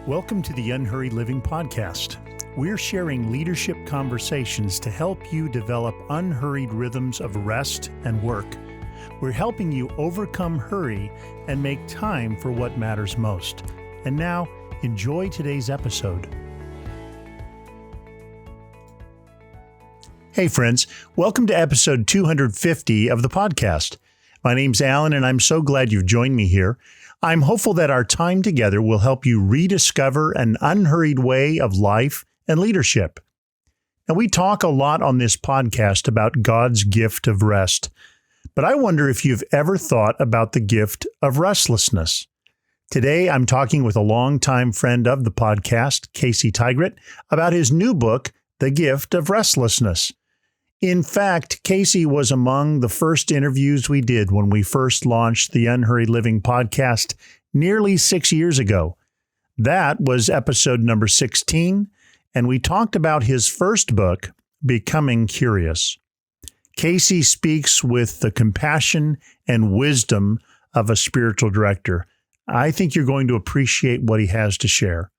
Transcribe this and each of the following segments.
Welcome to the Unhurried Living podcast. We're sharing leadership conversations to help you develop unhurried rhythms of rest and work. We're helping you overcome hurry and make time for what matters most. And now, enjoy today's episode. Hey friends, welcome to episode 250 of the podcast. My name's Alan, and I'm so glad you've joined me here. I'm hopeful that our time together will help you rediscover an unhurried way of life and leadership. Now, we talk a lot on this podcast about God's gift of rest, but I wonder if you've ever thought about the gift of restlessness. Today, I'm talking with a longtime friend of the podcast, Casey Tygrett, about his new book, The Gift of Restlessness. In fact, Casey was among the first interviews we did when we first launched the Unhurried Living podcast nearly 6 years ago. That was episode number 16, and we talked about his first book, Becoming Curious. Casey speaks with the compassion and wisdom of a spiritual director. I think you're going to appreciate what he has to share.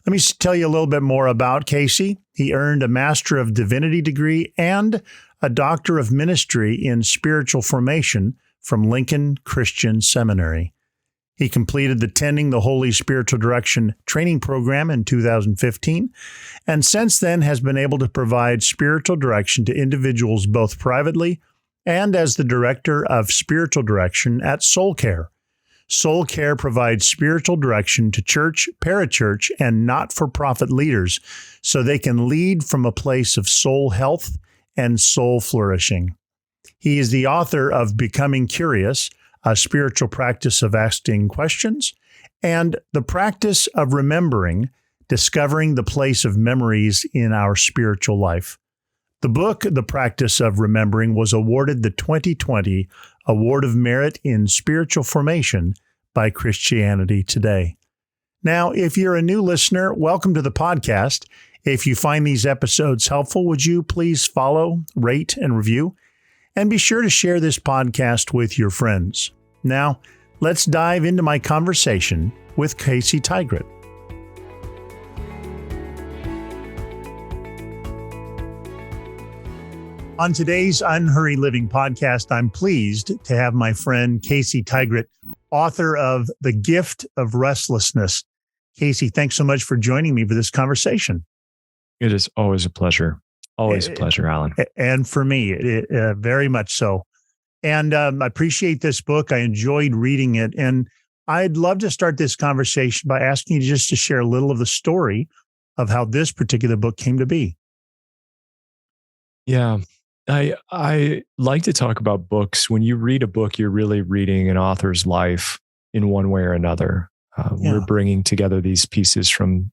Let me tell you a little bit more about Casey. He earned a Master of Divinity degree and a Doctor of Ministry in Spiritual Formation from Lincoln Christian Seminary. He completed the Tending the Holy Spiritual Direction training program in 2015, and since then has been able to provide spiritual direction to individuals both privately and as the Director of Spiritual Direction at Soul Care. Soul Care provides spiritual direction to church, parachurch, and not-for-profit leaders so they can lead from a place of soul health and soul flourishing. He is the author of Becoming Curious, a spiritual practice of asking questions, and The Practice of Remembering, discovering the place of memories in our spiritual life. The book, The Practice of Remembering, was awarded the 2020 Award of Merit in Spiritual Formation by Christianity Today. Now, if you're a new listener, welcome to the podcast. If you find these episodes helpful, would you please follow, rate, and review? And be sure to share this podcast with your friends. Now, let's dive into my conversation with Casey Tygrett. On today's Unhurried Living podcast, I'm pleased to have my friend Casey Tygrett, author of The Gift of Restlessness. Casey, thanks so much for joining me for this conversation. It is always a pleasure. Always a pleasure, Alan. And for me, very much so. And I appreciate this book. I enjoyed reading it. And I'd love to start this conversation by asking you just to share a little of the story of how this particular book came to be. Yeah. I like to talk about books. When you read a book, you're really reading an author's life in one way or another. We're bringing together these pieces from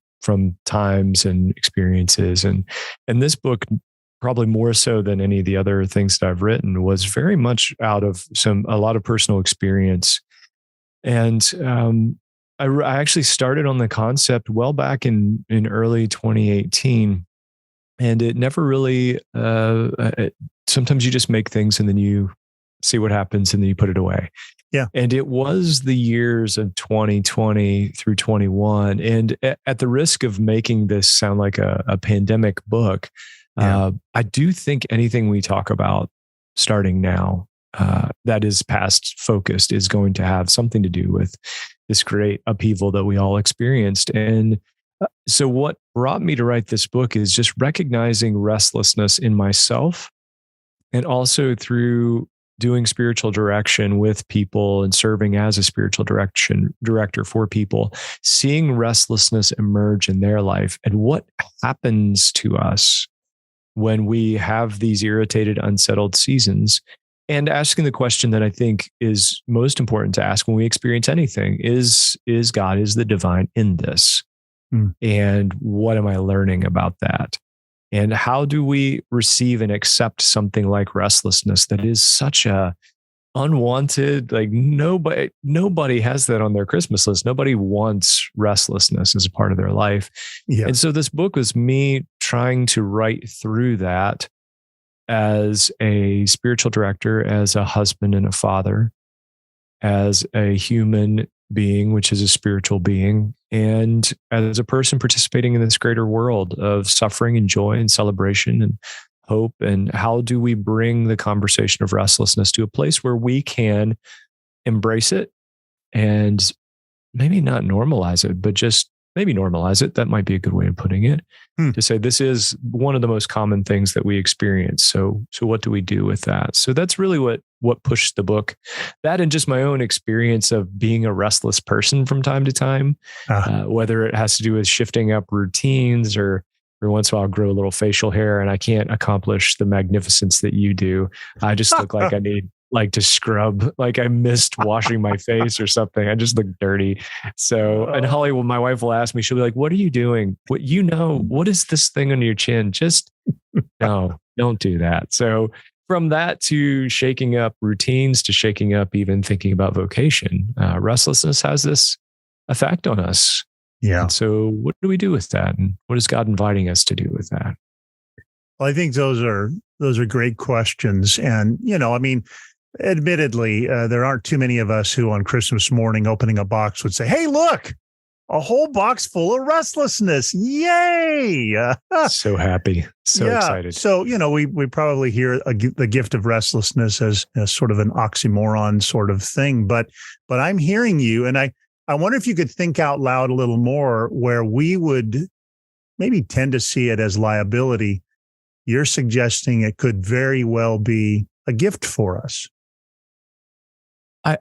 times and experiences. And this book, probably more so than any of the other things that I've written, was very much out of a lot of personal experience. And I actually started on the concept well back in early 2018. And it never really, sometimes you just make things and then you see what happens and then you put it away. Yeah. And it was the years of 2020 through 21. And at the risk of making this sound like a pandemic book, I do think anything we talk about starting now that is past focused is going to have something to do with this great upheaval that we all experienced. And so what brought me to write this book is just recognizing restlessness in myself, and also through doing spiritual direction with people and serving as a spiritual director for people, seeing restlessness emerge in their life and what happens to us when we have these irritated, unsettled seasons, and asking the question that I think is most important to ask when we experience anything is God, is the divine in this? And what am I learning about that? And how do we receive and accept something like restlessness that is such a unwanted, like nobody has that on their Christmas list. Nobody wants restlessness as a part of their life. Yeah. And so this book was me trying to write through that as a spiritual director, as a husband and a father, as a human being, which is a spiritual being, and as a person participating in this greater world of suffering and joy and celebration and hope. And how do we bring the conversation of restlessness to a place where we can embrace it and maybe not normalize it, but just maybe normalize it. That might be a good way of putting it. To say this is one of the most common things that we experience. So what do we do with that? So that's really what pushed the book. That and just my own experience of being a restless person from time to time, whether it has to do with shifting up routines or every once in a while I'll grow a little facial hair and I can't accomplish the magnificence that you do. I just look like I need to scrub, like I missed washing my face or something. I just look dirty. So, and Holly, my wife will ask me, she'll be like, what are you doing? What is this thing on your chin? Just no, don't do that. So from that to shaking up routines to shaking up even thinking about vocation, restlessness has this effect on us. Yeah. And so what do we do with that? And what is God inviting us to do with that? Well, I think those are great questions. And, admittedly, there aren't too many of us who on Christmas morning opening a box would say, hey, look, a whole box full of restlessness. Yay. So happy. So excited. So, we probably hear the gift of restlessness as sort of an oxymoron sort of thing. But I'm hearing you, and I wonder if you could think out loud a little more where we would maybe tend to see it as liability. You're suggesting it could very well be a gift for us.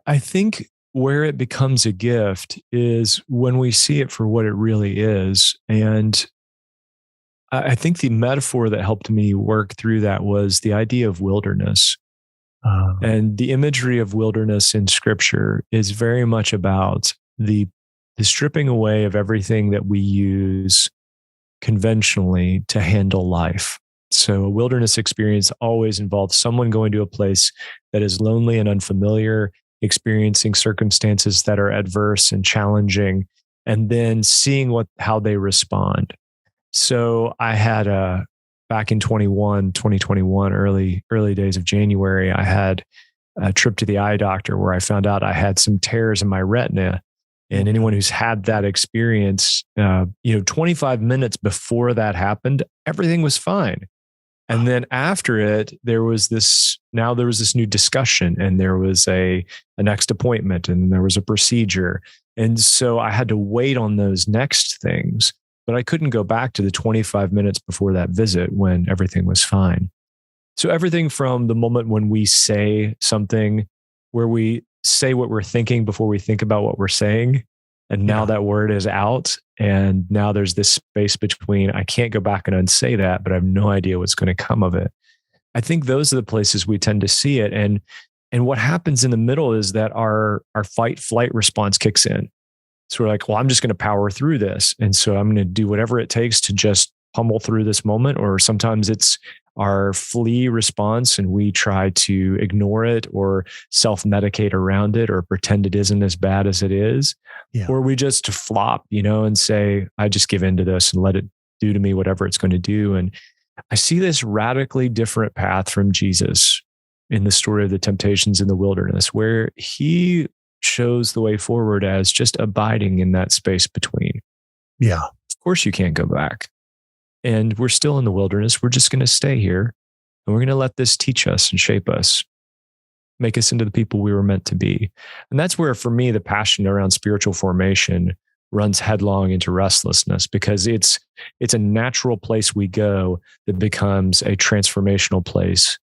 I think where it becomes a gift is when we see it for what it really is. And I think the metaphor that helped me work through that was the idea of wilderness. And the imagery of wilderness in Scripture is very much about the stripping away of everything that we use conventionally to handle life. So a wilderness experience always involves someone going to a place that is lonely and unfamiliar, experiencing circumstances that are adverse and challenging, and then seeing how they respond. So I had back in 2021, early days of January, I had a trip to the eye doctor where I found out I had some tears in my retina. And anyone who's had that experience, 25 minutes before that happened, everything was fine. And then after it, there was this new discussion, and there was a next appointment, and there was a procedure. And so I had to wait on those next things, but I couldn't go back to the 25 minutes before that visit when everything was fine. So everything from the moment when we say something, where we say what we're thinking before we think about what we're saying, and now that word is out, and now there's this space between, I can't go back and unsay that, but I have no idea what's going to come of it. I think those are the places we tend to see it. And what happens in the middle is that our fight flight response kicks in. So we're like, well, I'm just going to power through this. And so I'm going to do whatever it takes to just pummel through this moment. Or sometimes it's our flee response and we try to ignore it or self-medicate around it or pretend it isn't as bad as it is. Yeah. Or we just flop, and say, I just give into this and let it do to me whatever it's going to do. And I see this radically different path from Jesus in the story of the temptations in the wilderness, where he shows the way forward as just abiding in that space between. Yeah. Of course you can't go back. And we're still in the wilderness. We're just going to stay here, and we're going to let this teach us and shape us, make us into the people we were meant to be. And that's where, for me, the passion around spiritual formation runs headlong into restlessness, because it's a natural place we go that becomes a transformational place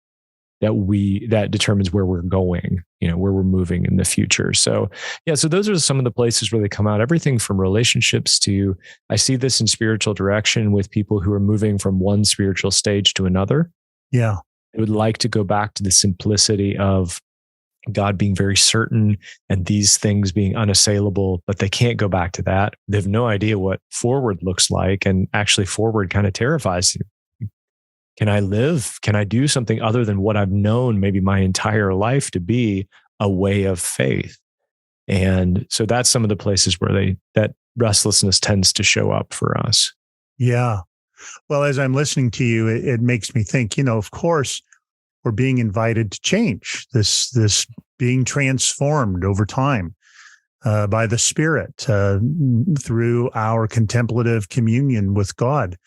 that determines where we're going, where we're moving in the future. So those are some of the places where they come out. Everything from relationships to, I see this in spiritual direction with people who are moving from one spiritual stage to another. Yeah. They would like to go back to the simplicity of God being very certain and these things being unassailable, but they can't go back to that. They have no idea what forward looks like. And actually forward kind of terrifies you. Can I live? Can I do something other than what I've known maybe my entire life to be a way of faith? And so that's some of the places where that restlessness tends to show up for us. Yeah. Well, as I'm listening to you, it makes me think, of course, we're being invited to change, this being transformed over time. by the Spirit, through our contemplative communion with God.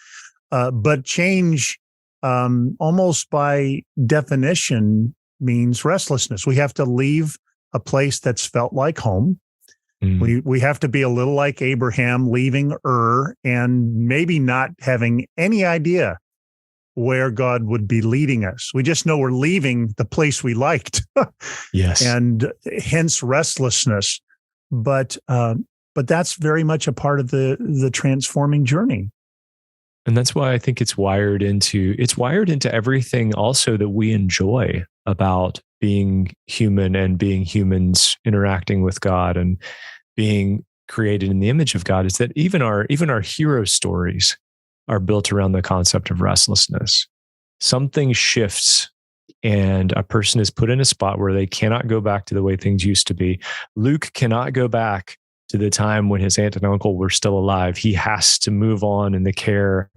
But change, almost by definition, means restlessness. We have to leave a place that's felt like home. We have to be a little like Abraham, leaving Ur and maybe not having any idea where God would be leading us. We just know we're leaving the place we liked. Yes. And hence restlessness. But that's very much a part of the transforming journey. And that's why I think it's wired into everything also that we enjoy about being human and being humans interacting with God and being created in the image of God, is that even our hero stories are built around the concept of restlessness. Something shifts and a person is put in a spot where they cannot go back to the way things used to be. Luke cannot go back to the time when his aunt and uncle were still alive. He has to move on in the care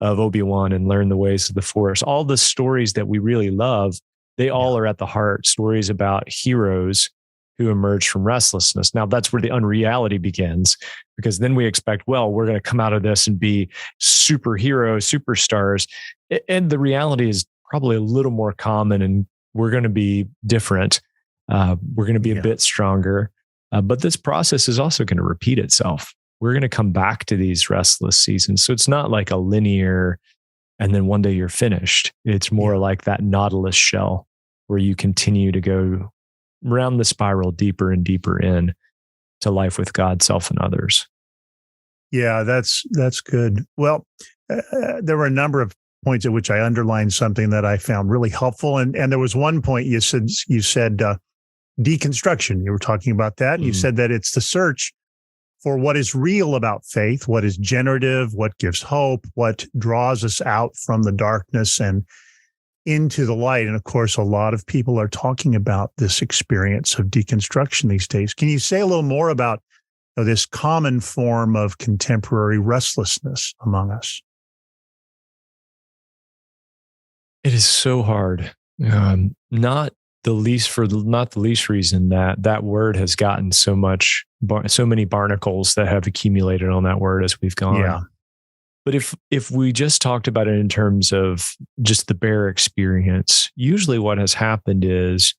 of Obi-Wan and learn the ways of the Force. All the stories that we really love, they all are at the heart, stories about heroes who emerge from restlessness. Now, that's where the unreality begins, because then we expect, well, we're going to come out of this and be superheroes, superstars. And the reality is probably a little more common, and we're going to be different. We're going to be a bit stronger. But this process is also going to repeat itself. We're going to come back to these restless seasons. So it's not like a linear, and then one day you're finished. It's more like that nautilus shell where you continue to go around the spiral deeper and deeper in to life with God, self, and others. Yeah, that's good. Well, there were a number of points at which I underlined something that I found really helpful. And there was one point you said deconstruction. You were talking about that. And you said that it's the search for what is real about faith, what is generative, what gives hope, what draws us out from the darkness and into the light. And of course, a lot of people are talking about this experience of deconstruction these days. Can you say a little more about this common form of contemporary restlessness among us? It is so hard. Not the least reason that word has gotten so many barnacles that have accumulated on that word as we've gone. Yeah. But if we just talked about it in terms of just the bare experience, usually what has happened is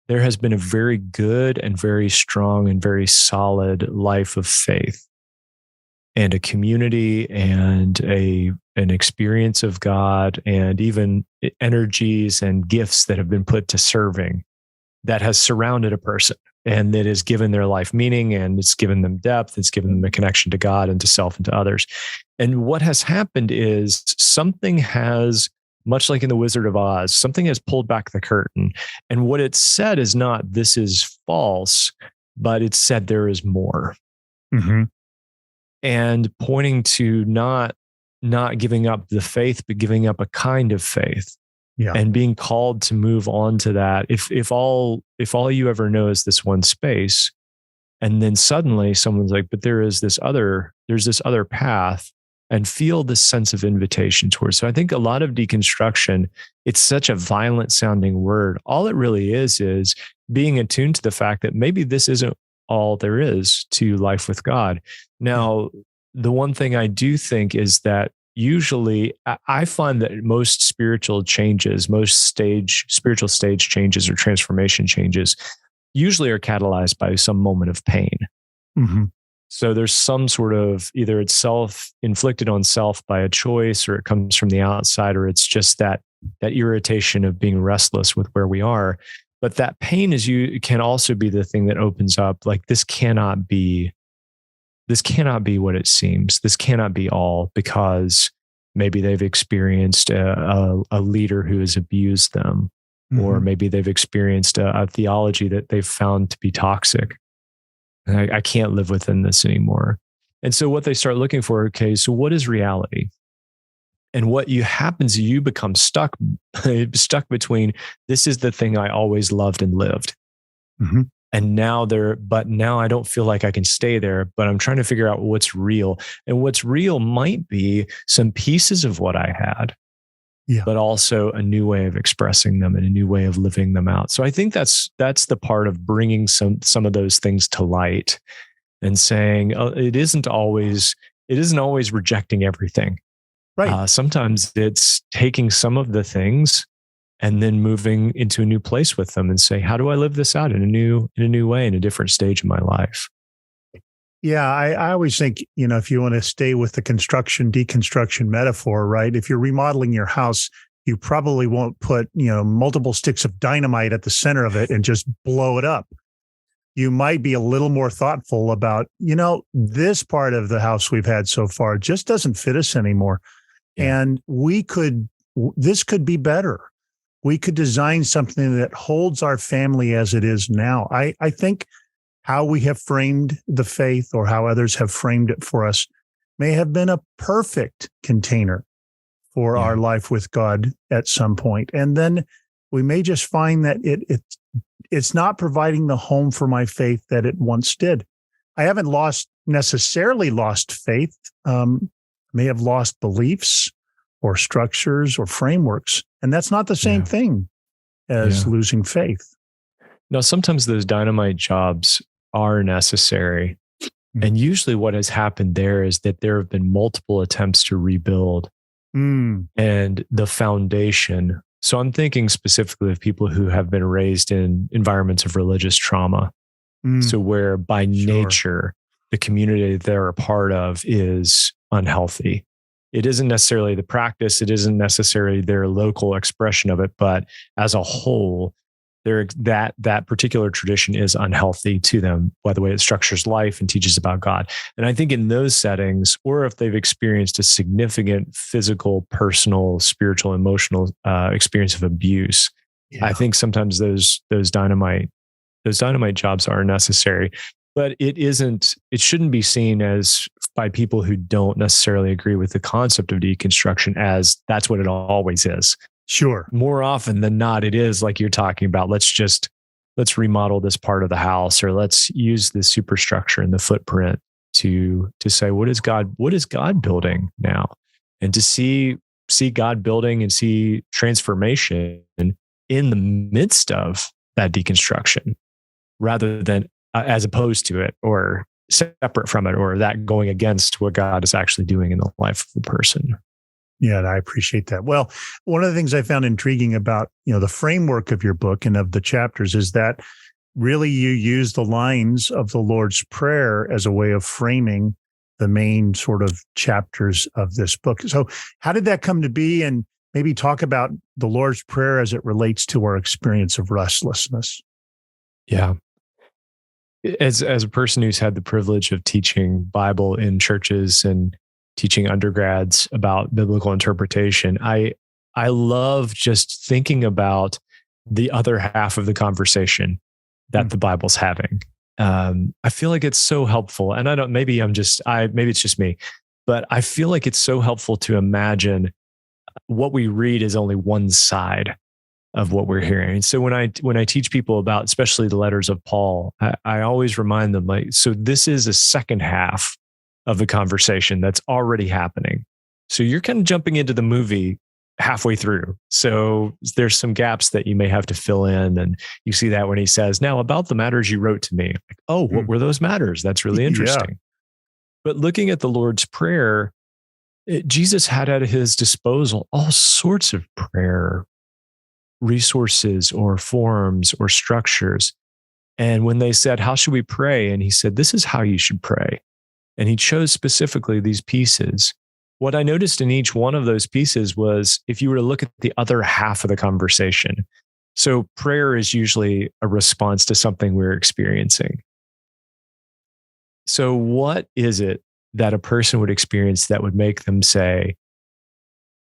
there has been a very good and very strong and very solid life of faith and a community and an experience of God and even energies and gifts that have been put to serving that has surrounded a person and that has given their life meaning, and it's given them depth. It's given them a connection to God and to self and to others. And what has happened is something has, much like in The Wizard of Oz, something has pulled back the curtain. And what it said is not, this is false, but it said there is more. Mm-hmm. And pointing to not giving up the faith, but giving up a kind of faith. Yeah. And being called to move on to that. If all you ever know is this one space, and then suddenly someone's like, but there's this other path, and feel this sense of invitation towards. So I think a lot of deconstruction, it's such a violent sounding word. All it really is being attuned to the fact that maybe this isn't all there is to life with God. Now, the one thing I do think is that usually I find that most spiritual changes, spiritual stage changes or transformation changes usually are catalyzed by some moment of pain. Mm-hmm. So there's some sort of, either it's self-inflicted on self by a choice, or it comes from the outside, or it's just that irritation of being restless with where we are. But that pain can also be the thing that opens up, like, this cannot be what it seems. This cannot be all, because maybe they've experienced a leader who has abused them, mm-hmm. or maybe they've experienced a theology that they've found to be toxic. And I can't live within this anymore. And so what they start looking for, okay, so what is reality? And what happens, you become stuck between, this is the thing I always loved and lived. Mm-hmm. And now I don't feel like I can stay there, but I'm trying to figure out what's real. And what's real might be some pieces of what I had, Yeah. but also a new way of expressing them and a new way of living them out. So I think that's the part of bringing some of those things to light and saying it isn't always rejecting everything. Right. Sometimes it's taking some of the things and then moving into a new place with them and say, how do I live this out in a new way, in a different stage of my life? Yeah, I always think, if you want to stay with the construction, deconstruction metaphor, right? If you're remodeling your house, you probably won't put, multiple sticks of dynamite at the center of it and just blow it up. You might be a little more thoughtful about, this part of the house we've had so far just doesn't fit us anymore. Yeah. And this could be better. We could design something that holds our family as it is now. I think how we have framed the faith or how others have framed it for us may have been a perfect container for our life with God at some point. And then we may just find that it's not providing the home for my faith that it once did. I haven't necessarily lost faith, may have lost beliefs or structures or frameworks. And that's not the same thing as losing faith. Now, sometimes those dynamite jobs are necessary. And usually what has happened there is that there have been multiple attempts to rebuild and the foundation. So I'm thinking specifically of people who have been raised in environments of religious trauma. So where by nature, the community that they're a part of is unhealthy. It isn't necessarily the practice. It isn't necessarily their local expression of it, but as a whole, that particular tradition is unhealthy to them by the way it structures life and teaches about God. And I think in those settings, or if they've experienced a significant physical, personal, spiritual, emotional experience of abuse, I think sometimes those dynamite jobs are necessary. But it shouldn't be seen as by people who don't necessarily agree with the concept of deconstruction as that's what it always is. Sure. More often than not, it is like you're talking about, let's remodel this part of the house, or let's use the superstructure and the footprint to say, what is God building now? And to see God building and see transformation in the midst of that deconstruction, rather than as opposed to it or separate from it, or that going against what God is actually doing in the life of the person. Yeah, I appreciate that. Well, one of the things I found intriguing about, the framework of your book and of the chapters is that really you use the lines of the Lord's Prayer as a way of framing the main sort of chapters of this book. So how did that come to be? And maybe talk about the Lord's Prayer as it relates to our experience of restlessness. Yeah. As a person who's had the privilege of teaching Bible in churches and teaching undergrads about biblical interpretation, I love just thinking about the other half of the conversation that the Bible's having. I feel like it's so helpful, and maybe it's just me, but I feel like it's so helpful to imagine what we read is only one side of what we're hearing. So when I teach people about, especially the letters of Paul, I always remind them, so this is a second half of the conversation that's already happening. So you're kind of jumping into the movie halfway through. So there's some gaps that you may have to fill in. And you see that when he says, now about the matters you wrote to me. Like, oh, what were those matters? That's really interesting. Yeah. But looking at the Lord's Prayer, Jesus had at his disposal all sorts of prayer resources or forms or structures. And when they said, how should we pray? And he said, this is how you should pray. And he chose specifically these pieces. What I noticed in each one of those pieces was, if you were to look at the other half of the conversation, so prayer is usually a response to something we're experiencing. So what is it that a person would experience that would make them say,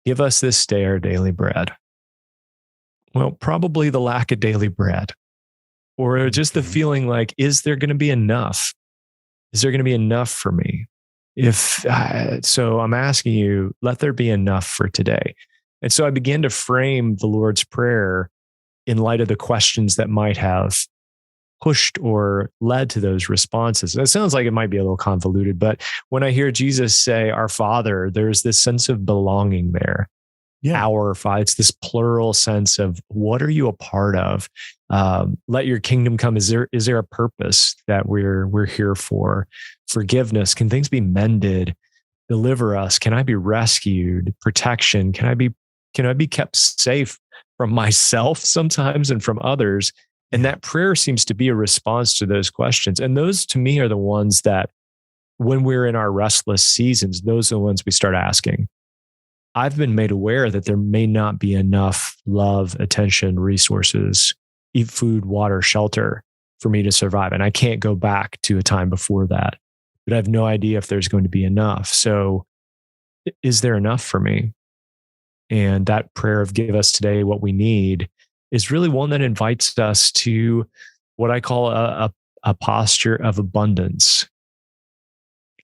give us this day our daily bread? Well, probably the lack of daily bread, or just the feeling like, is there going to be enough? Is there going to be enough for me? So I'm asking you, let there be enough for today. And so I began to frame the Lord's Prayer in light of the questions that might have pushed or led to those responses. It sounds like it might be a little convoluted, but when I hear Jesus say, our Father, there's this sense of belonging there. Yeah. our Father. It's this plural sense of what are you a part of? Let your kingdom come. Is there a purpose that we're here for? Forgiveness. Can things be mended? Deliver us. Can I be rescued? Protection. Can I be kept safe from myself sometimes and from others? And that prayer seems to be a response to those questions. And those to me are the ones that when we're in our restless seasons, those are the ones we start asking. I've been made aware that there may not be enough love, attention, resources, eat, food, water, shelter for me to survive. And I can't go back to a time before that, but I have no idea if there's going to be enough. So is there enough for me? And that prayer of give us today what we need is really one that invites us to what I call a posture of abundance.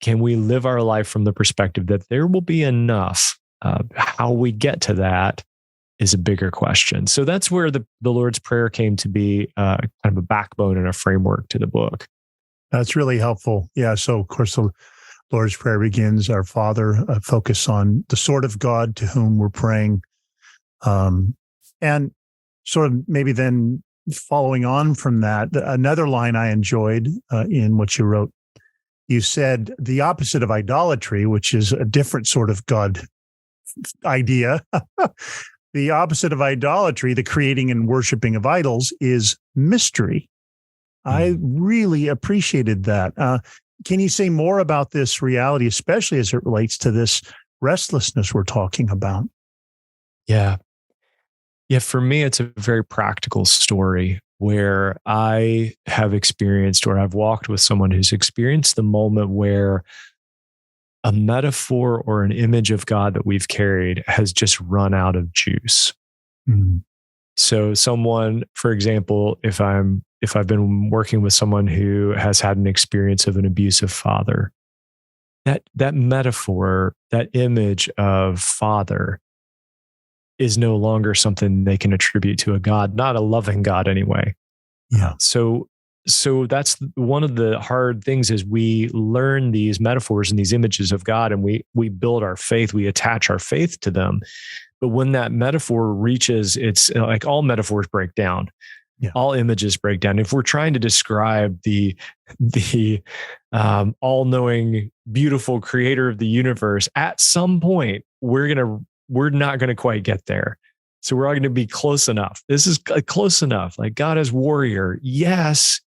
Can we live our life from the perspective that there will be enough? How we get to that is a bigger question. So that's where the Lord's Prayer came to be kind of a backbone and a framework to the book. That's really helpful. Yeah. So, of course, the Lord's Prayer begins, Our Father, focus on the sort of God to whom we're praying. And sort of maybe then following on from that, another line I enjoyed in what you wrote, you said the opposite of idolatry, which is a different sort of God idea. The opposite of idolatry, the creating and worshiping of idols, is mystery. I really appreciated that. Can you say more about this reality, especially as it relates to this restlessness we're talking about? Yeah. Yeah, for me, it's a very practical story where I have experienced, or I've walked with someone who's experienced the moment where a metaphor or an image of God that we've carried has just run out of juice. Mm-hmm. So someone, for example, if I've been working with someone who has had an experience of an abusive father, that metaphor, that image of father is no longer something they can attribute to a God, not a loving God anyway. Yeah. So that's one of the hard things is we learn these metaphors and these images of God, and we build our faith, we attach our faith to them. But when that metaphor reaches, it's like all metaphors break down. Yeah. All images break down. If we're trying to describe the all-knowing, beautiful creator of the universe, at some point we're not going to quite get there. So we're all going to be close enough. This is close enough. Like God as warrior, yes,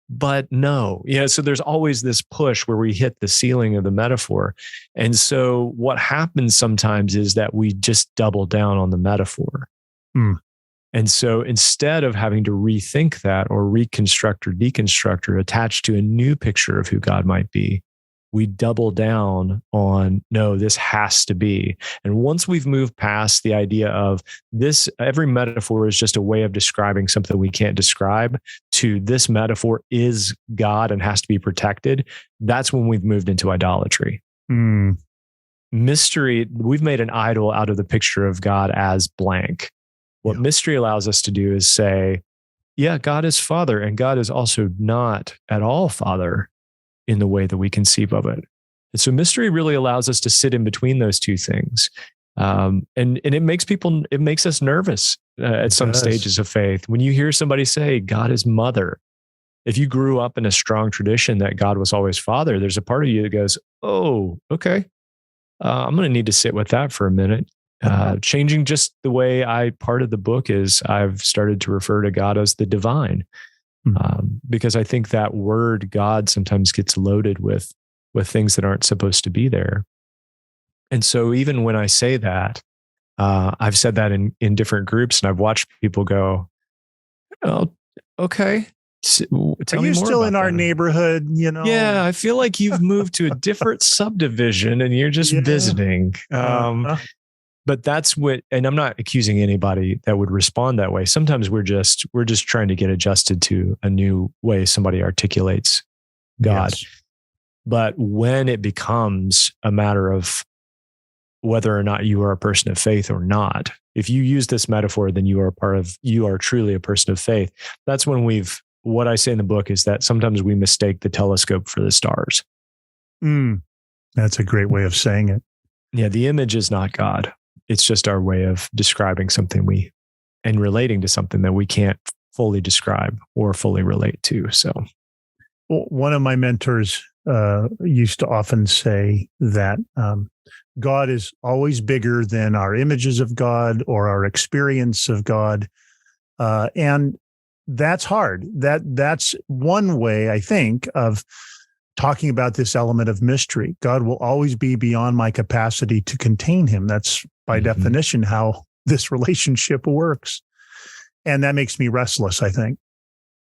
but no. Yeah. So there's always this push where we hit the ceiling of the metaphor. And so what happens sometimes is that we just double down on the metaphor. And so instead of having to rethink that or reconstruct or deconstruct or attach to a new picture of who God might be, we double down on, no, this has to be. And once we've moved past the idea of this, every metaphor is just a way of describing something we can't describe, to this metaphor is God and has to be protected, that's when we've moved into idolatry. Mystery, we've made an idol out of the picture of God as blank. What mystery allows us to do is say, yeah, God is Father, and God is also not at all Father in the way that we conceive of it. And so mystery really allows us to sit in between those two things. And it makes us nervous at some stages of faith. When you hear somebody say, God is Mother, if you grew up in a strong tradition that God was always Father, there's a part of you that goes, oh, okay, I'm going to need to sit with that for a minute. Changing just the way part of the book is I've started to refer to God as the divine. Because I think that word God sometimes gets loaded with things that aren't supposed to be there. And so even when I say that, I've said that in different groups, and I've watched people go, oh, okay. Are you still in our neighborhood? Yeah, I feel like you've moved to a different subdivision and you're just visiting. But that's and I'm not accusing anybody that would respond that way. Sometimes we're just trying to get adjusted to a new way somebody articulates God. Yes. But when it becomes a matter of whether or not you are a person of faith or not, if you use this metaphor, then you are truly a person of faith. That's when what I say in the book is that sometimes we mistake the telescope for the stars. That's a great way of saying it. Yeah. The image is not God. It's just our way of describing something and relating to something that we can't fully describe or fully relate to. So, well, one of my mentors used to often say that God is always bigger than our images of God or our experience of God, and that's hard. That's one way, I think, of talking about this element of mystery. God will always be beyond my capacity to contain him. That's by definition how this relationship works. And that makes me restless, I think.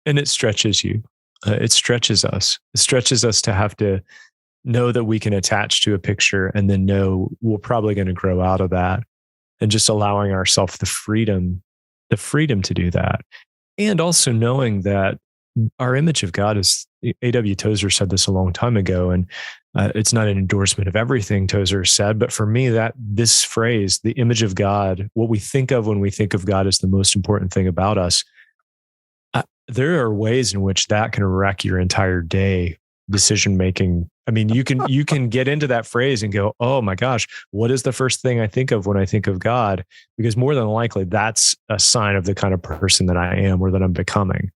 And it stretches you. It stretches us. It stretches us to have to know that we can attach to a picture and then know we're probably going to grow out of that, and just allowing ourselves the freedom to do that. And also knowing that our image of God is, A.W. Tozer said this a long time ago, and it's not an endorsement of everything Tozer said, but for me, that this phrase, the image of God, what we think of when we think of God is the most important thing about us. There are ways in which that can wreck your entire day decision-making. I mean, you can get into that phrase and go, oh my gosh, what is the first thing I think of when I think of God? Because more than likely, that's a sign of the kind of person that I am or that I'm becoming.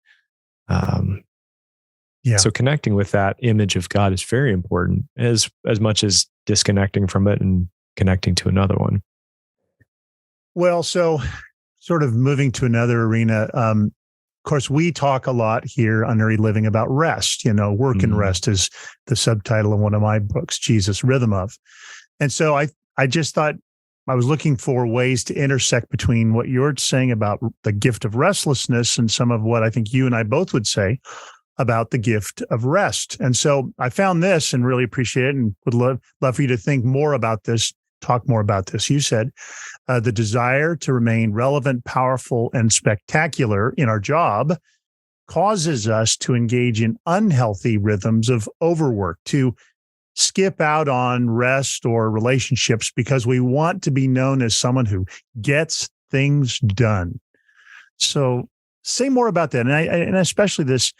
So connecting with that image of God is very important, as much as disconnecting from it and connecting to another one. Well, so sort of moving to another arena, of course, we talk a lot here, Unhurried Living, about rest. Work and rest is the subtitle of one of my books, Jesus, Rhythm of. And so I just thought I was looking for ways to intersect between what you're saying about the gift of restlessness and some of what I think you and I both would say about the gift of rest. And so I found this and really appreciate it, and would love for you to think more about this, talk more about this. You said the desire to remain relevant, powerful, and spectacular in our job causes us to engage in unhealthy rhythms of overwork, to skip out on rest or relationships because we want to be known as someone who gets things done. So say more about that. And especially this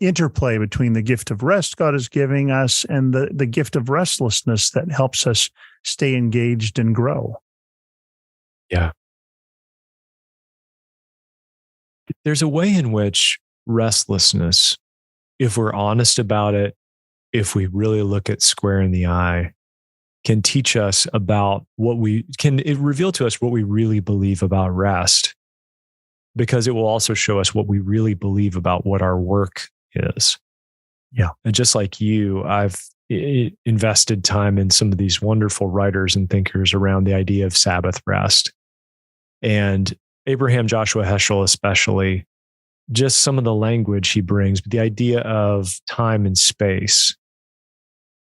interplay between the gift of rest God is giving us and the gift of restlessness that helps us stay engaged and grow. Yeah. There's a way in which restlessness, if we're honest about it, if we really look it square in the eye, can teach us about it reveal to us what we really believe about rest, because it will also show us what we really believe about what our work is. Yeah. And just like you, I've invested time in some of these wonderful writers and thinkers around the idea of Sabbath rest. And Abraham Joshua Heschel, especially, just some of the language he brings, but the idea of time and space,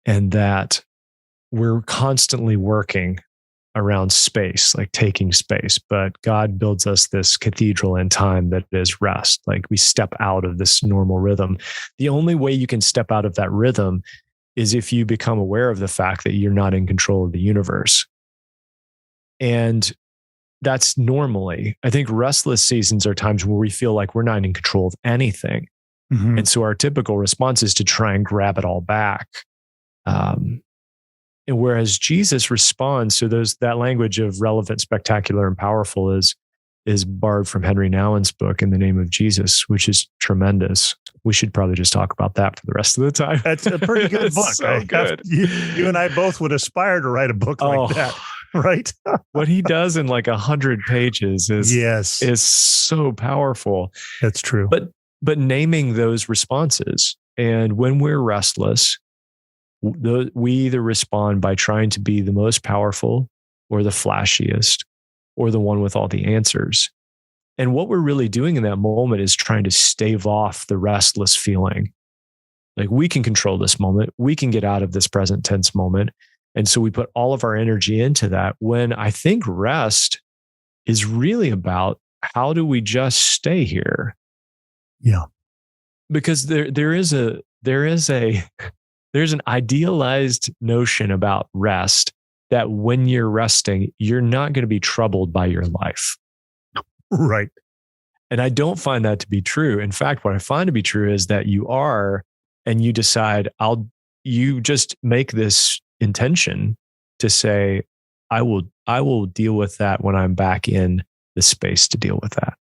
and that we're constantly working around space, like taking space, but God builds us this cathedral in time that is rest. Like we step out of this normal rhythm. The only way you can step out of that rhythm is if you become aware of the fact that you're not in control of the universe. And that's normally, I think restless seasons are times where we feel like we're not in control of anything. Mm-hmm. And so our typical response is to try and grab it all back. And whereas Jesus responds to that language of relevant, spectacular, and powerful is borrowed from Henry Nouwen's book, In the Name of Jesus, which is tremendous. We should probably just talk about that for the rest of the time. That's a pretty good book. So good. You and I both would aspire to write a book like that, right? What he does in like 100 pages is so powerful. That's true. But naming those responses, and when we're restless, we either respond by trying to be the most powerful or the flashiest or the one with all the answers. And what we're really doing in that moment is trying to stave off the restless feeling. Like we can control this moment. We can get out of this present tense moment. And so we put all of our energy into that, when I think rest is really about how do we just stay here? Yeah. Because there's an idealized notion about rest that when you're resting, you're not going to be troubled by your life. Right. And I don't find that to be true. In fact, what I find to be true is that you are, and you decide, you just make this intention to say, I will I will deal with that when I'm back in the space to deal with that.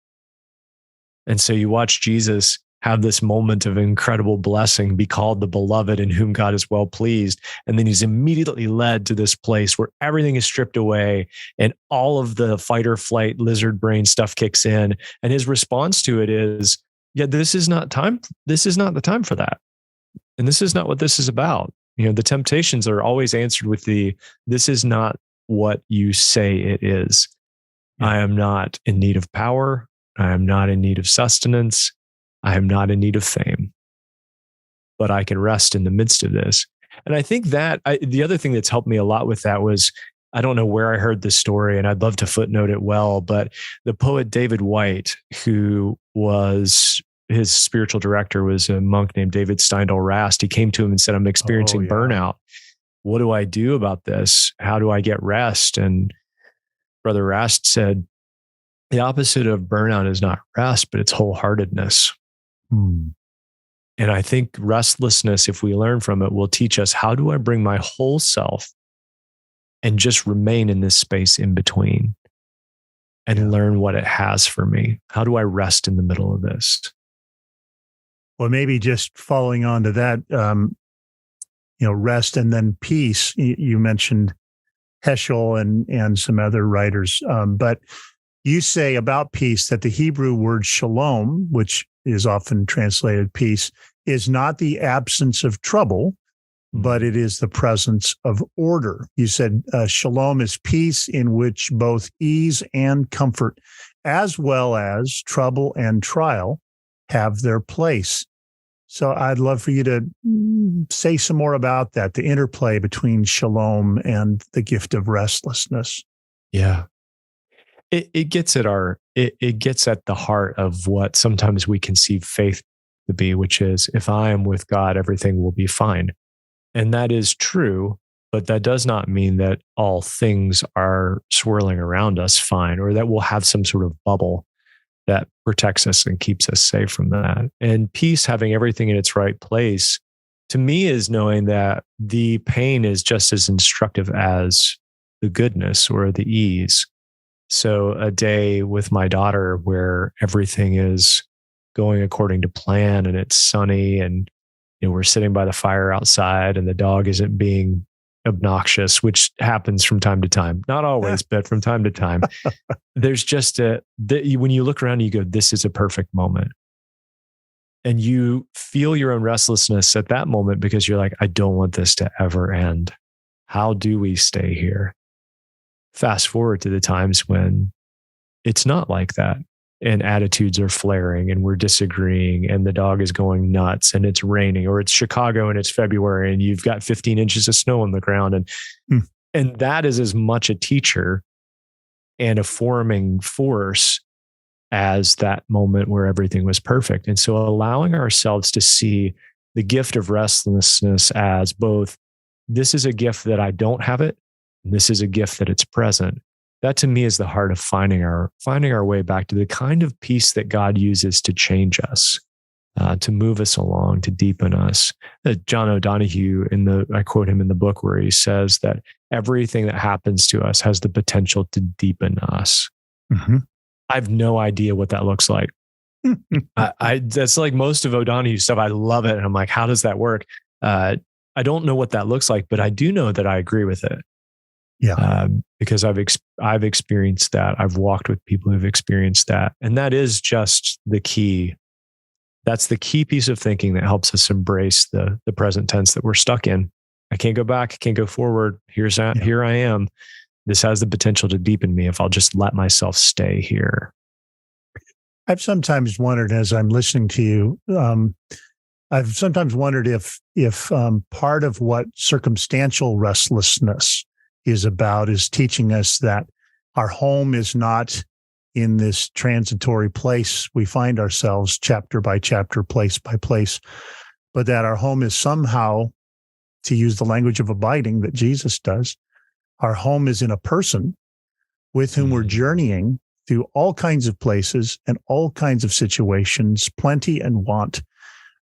And so you watch Jesus have this moment of incredible blessing, be called the beloved in whom God is well pleased. And then he's immediately led to this place where everything is stripped away and all of the fight or flight lizard brain stuff kicks in. And his response to it is, yeah, this is not time. This is not the time for that. And this is not what this is about. You know, the temptations are always answered with this is not what you say it is. Yeah. I am not in need of power. I am not in need of sustenance. I am not in need of fame, but I can rest in the midst of this. And I think that the other thing that's helped me a lot with that was, I don't know where I heard this story and I'd love to footnote it well, but the poet David White, who was his spiritual director, was a monk named David Steindl Rast. He came to him and said, I'm experiencing burnout. What do I do about this? How do I get rest? And Brother Rast said, the opposite of burnout is not rest, but it's wholeheartedness. And I think restlessness, if we learn from it, will teach us, how do I bring my whole self and just remain in this space in between and learn what it has for me? How do I rest in the middle of this? Well, maybe just following on to that, rest and then peace. You mentioned Heschel and some other writers, but you say about peace that the Hebrew word shalom, which is often translated peace, is not the absence of trouble, but it is the presence of order. You said shalom is peace in which both ease and comfort, as well as trouble and trial, have their place. So I'd love for you to say some more about that, the interplay between shalom and the gift of restlessness. Yeah. It gets at it gets at the heart of what sometimes we conceive faith to be, which is, if I am with God, everything will be fine. And that is true, but that does not mean that all things are swirling around us fine, or that we'll have some sort of bubble that protects us and keeps us safe from that. And peace, having everything in its right place, to me is knowing that the pain is just as instructive as the goodness or the ease. So a day with my daughter where everything is going according to plan and it's sunny and we're sitting by the fire outside and the dog isn't being obnoxious, which happens from time to time, not always, but from time to time. There's just when you look around, you go, this is a perfect moment. And you feel your own restlessness at that moment because you're like, I don't want this to ever end. How do we stay here? Fast forward to the times when it's not like that and attitudes are flaring and we're disagreeing and the dog is going nuts and it's raining, or it's Chicago and it's February and you've got 15 inches of snow on the ground. And that is as much a teacher and a forming force as that moment where everything was perfect. And so allowing ourselves to see the gift of restlessness as both, this is a gift that I don't have it, and this is a gift that it's present. That to me is the heart of finding our way back to the kind of peace that God uses to change us, to move us along, to deepen us. John O'Donohue, I quote him in the book where he says that everything that happens to us has the potential to deepen us. Mm-hmm. I have no idea what that looks like. That's like most of O'Donohue's stuff. I love it. And I'm like, how does that work? I don't know what that looks like, but I do know that I agree with it. Yeah. Because I've experienced that. I've walked with people who've experienced that. And that is just the key. That's the key piece of thinking that helps us embrace the present tense that we're stuck in. I can't go back. I can't go forward. Here I am. This has the potential to deepen me if I'll just let myself stay here. I've sometimes wondered, as I'm listening to you, I've sometimes wondered if part of what circumstantial restlessness is about is teaching us that our home is not in this transitory place we find ourselves chapter by chapter, place by place, but that our home is somehow, to use the language of abiding that Jesus does, our home is in a person with whom we're journeying through all kinds of places and all kinds of situations, plenty and want,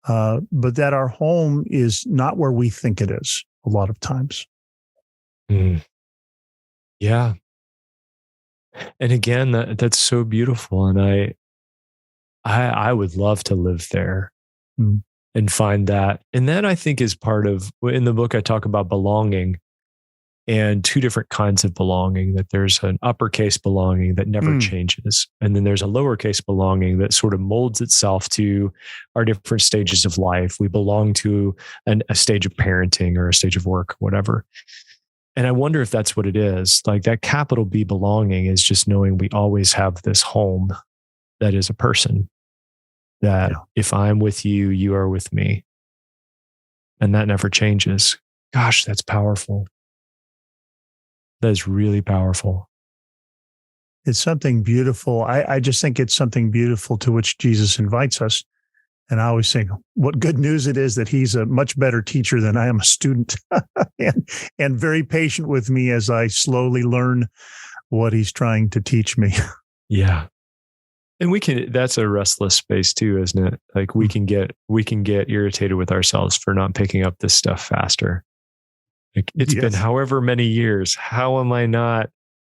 but that our home is not where we think it is a lot of times. Yeah. And again, that's so beautiful. And I would love to live there and find that. And that I think is part of, in the book, I talk about belonging and two different kinds of belonging, that there's an uppercase belonging that never changes. And then there's a lowercase belonging that sort of molds itself to our different stages of life. We belong to a stage of parenting or a stage of work, whatever. And I wonder if that's what it is. Like that capital B belonging is just knowing we always have this home that is a person, that if I'm with you, you are with me. And that never changes. Gosh, that's powerful. That is really powerful. It's something beautiful. I just think it's something beautiful to which Jesus invites us. And I always think, what good news it is that he's a much better teacher than I am a student, and very patient with me as I slowly learn what he's trying to teach me. Yeah. And that's a restless space too, isn't it? Like we can get irritated with ourselves for not picking up this stuff faster. Like it's been however many years. How am I not?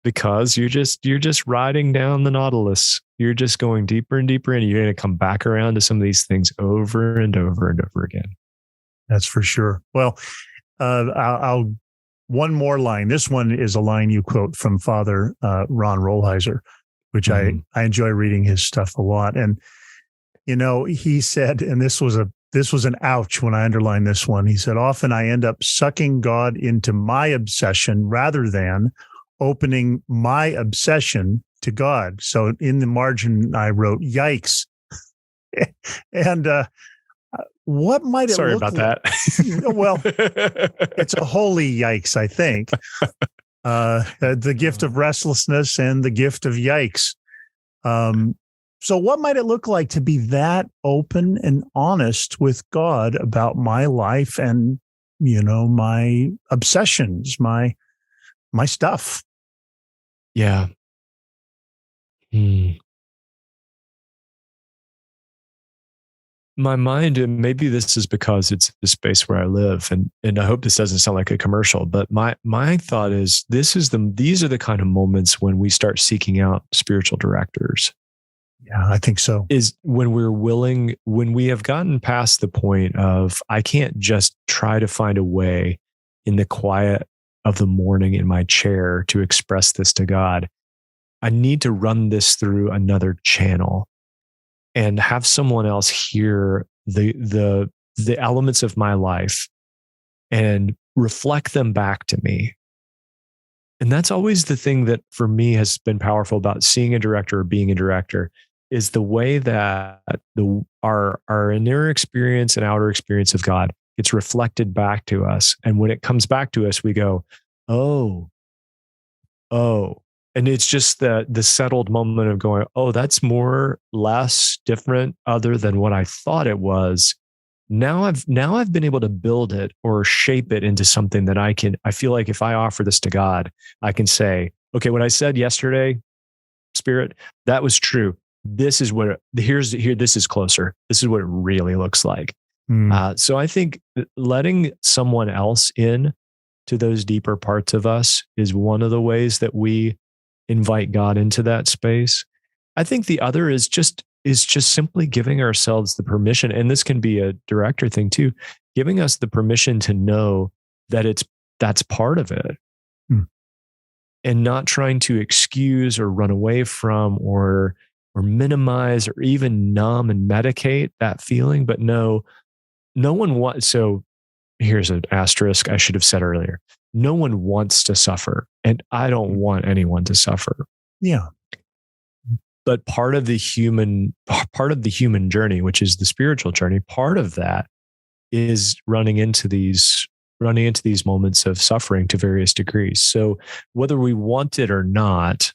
Because you're just riding down the Nautilus. You're just going deeper and deeper in. You're going to come back around to some of these things over and over and over again. That's for sure. Well, I'll one more line. This one is a line you quote from Father Ron Rolheiser, which I enjoy reading his stuff a lot. And he said, and this was an ouch when I underlined this one. He said, often I end up sucking God into my obsession rather than opening my obsession to God. So in the margin, I wrote, yikes. And what might it Sorry look about like? that. Well, it's a holy yikes, I think. The gift of restlessness and the gift of yikes. So what might it look like to be that open and honest with God about my life and, my obsessions, my stuff? Yeah. My mind, and maybe this is because it's the space where I live, and I hope this doesn't sound like a commercial, but my thought is these are the kind of moments when we start seeking out spiritual directors. Yeah, I think so. Is when when we have gotten past the point of, I can't just try to find a way in the quiet of the morning in my chair to express this to God. I need to run this through another channel and have someone else hear the elements of my life and reflect them back to me. And that's always the thing that for me has been powerful about seeing a director or being a director, is the way that our inner experience and outer experience of God gets reflected back to us. And when it comes back to us, we go, oh. And it's just the settled moment of going, oh, that's more, less, different, other than what I thought it was. Now I've been able to build it or shape it into something that I feel like if I offer this to God, I can say, okay, what I said yesterday, Spirit, that was true. This is what this is closer. This is what it really looks like. So I think letting someone else in to those deeper parts of us is one of the ways that we invite God into that space. I think the other is just simply giving ourselves the permission, and this can be a director thing too, giving us the permission to know that that's part of it. And not trying to excuse or run away from or minimize or even numb and medicate that feeling. But no one wants, so here's an asterisk I should have said earlier. No one wants to suffer, and I don't want anyone to suffer. Yeah. But part of the human journey, which is the spiritual journey, part of that is running into these moments of suffering to various degrees. So whether we want it or not,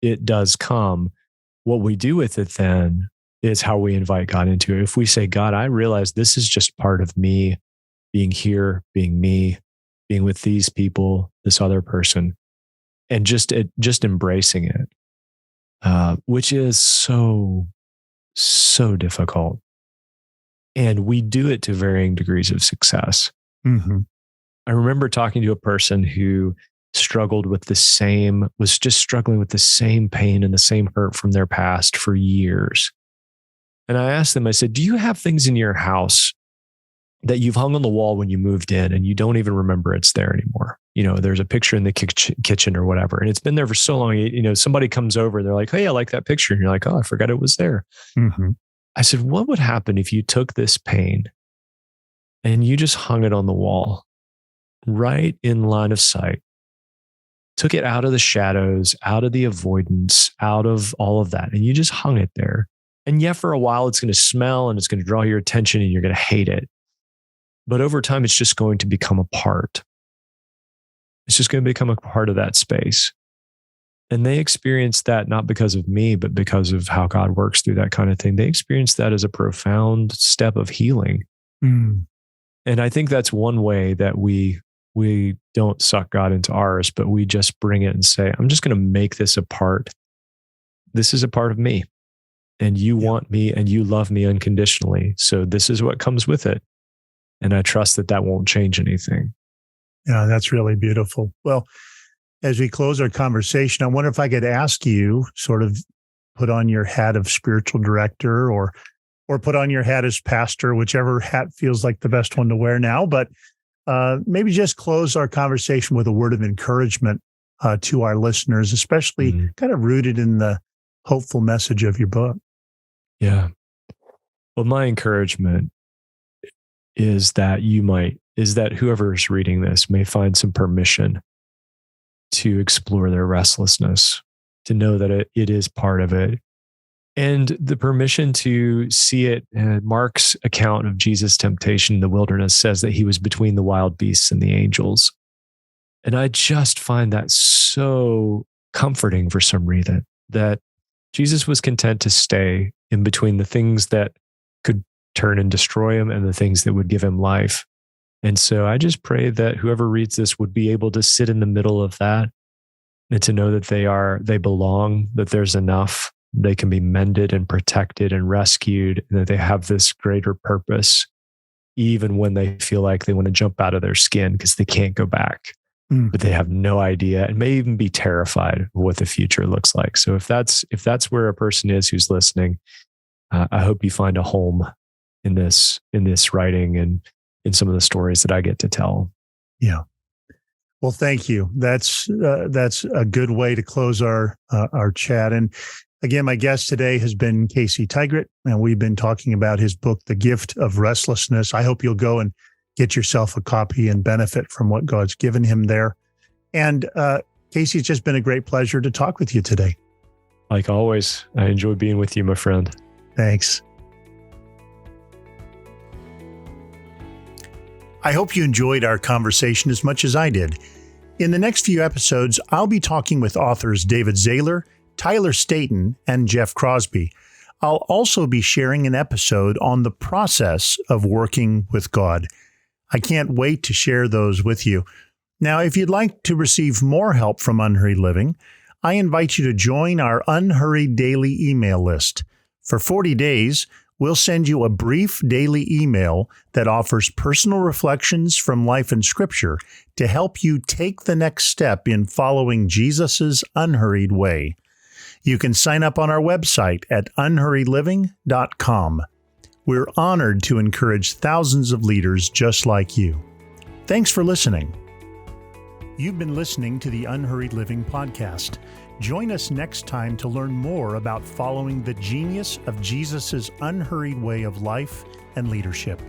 it does come. What we do with it then is how we invite God into it. If we say, God, I realize this is just part of me being here, being me, being with these people, this other person, and just embracing it, which is so difficult. And we do it to varying degrees of success. I remember talking to a person who was just struggling with the same pain and the same hurt from their past for years. And I asked them, I said, do you have things in your house that you've hung on the wall when you moved in and you don't even remember it's there anymore? There's a picture in the kitchen or whatever, and it's been there for so long. Somebody comes over, they're like, hey, I like that picture. And you're like, oh, I forgot it was there. Mm-hmm. I said, what would happen if you took this pain and you just hung it on the wall right in line of sight, took it out of the shadows, out of the avoidance, out of all of that, and you just hung it there? And yeah, for a while, it's going to smell and it's going to draw your attention and you're going to hate it. But over time, it's just going to become a part. It's just going to become a part of that space. And they experience that not because of me, but because of how God works through that kind of thing. They experience that as a profound step of healing. Mm. And I think that's one way that we don't suck God into ours, but we just bring it and say, I'm just going to make this a part. This is a part of me. And you want me and you love me unconditionally. So this is what comes with it. And I trust that won't change anything. Yeah, that's really beautiful. Well, as we close our conversation, I wonder if I could ask you sort of put on your hat of spiritual director or put on your hat as pastor, whichever hat feels like the best one to wear now. But maybe just close our conversation with a word of encouragement to our listeners, especially kind of rooted in the hopeful message of your book. Yeah. Well, my encouragement is that whoever is reading this may find some permission to explore their restlessness, to know that it is part of it, and the permission to see it. Mark's account of Jesus' temptation in the wilderness says that he was between the wild beasts and the angels. And I just find that so comforting for some reason, that Jesus was content to stay in between the things that could turn and destroy him and the things that would give him life. And so I just pray that whoever reads this would be able to sit in the middle of that and to know that they belong, that there's enough, they can be mended and protected and rescued, and that they have this greater purpose, even when they feel like they want to jump out of their skin because they can't go back, but they have no idea and may even be terrified of what the future looks like. So if that's where a person is who's listening, I hope you find a home in this writing and in some of the stories that I get to tell. Yeah. Well, thank you. That's a good way to close our chat. And again, my guest today has been Casey Tygrett, and we've been talking about his book, The Gift of Restlessness. I hope you'll go and get yourself a copy and benefit from what God's given him there. And Casey, it's just been a great pleasure to talk with you today. Like always, I enjoy being with you, my friend. Thanks. I hope you enjoyed our conversation as much as I did. In the next few episodes, I'll be talking with authors David Zahler, Tyler Staton, and Jeff Crosby. I'll also be sharing an episode on the process of working with God. I can't wait to share those with you. Now, if you'd like to receive more help from Unhurried Living, I invite you to join our Unhurried Daily email list. For 40 days, we'll send you a brief daily email that offers personal reflections from life and Scripture to help you take the next step in following Jesus' unhurried way. You can sign up on our website at unhurriedliving.com. We're honored to encourage thousands of leaders just like you. Thanks for listening. You've been listening to the Unhurried Living podcast. Join us next time to learn more about following the genius of Jesus' unhurried way of life and leadership.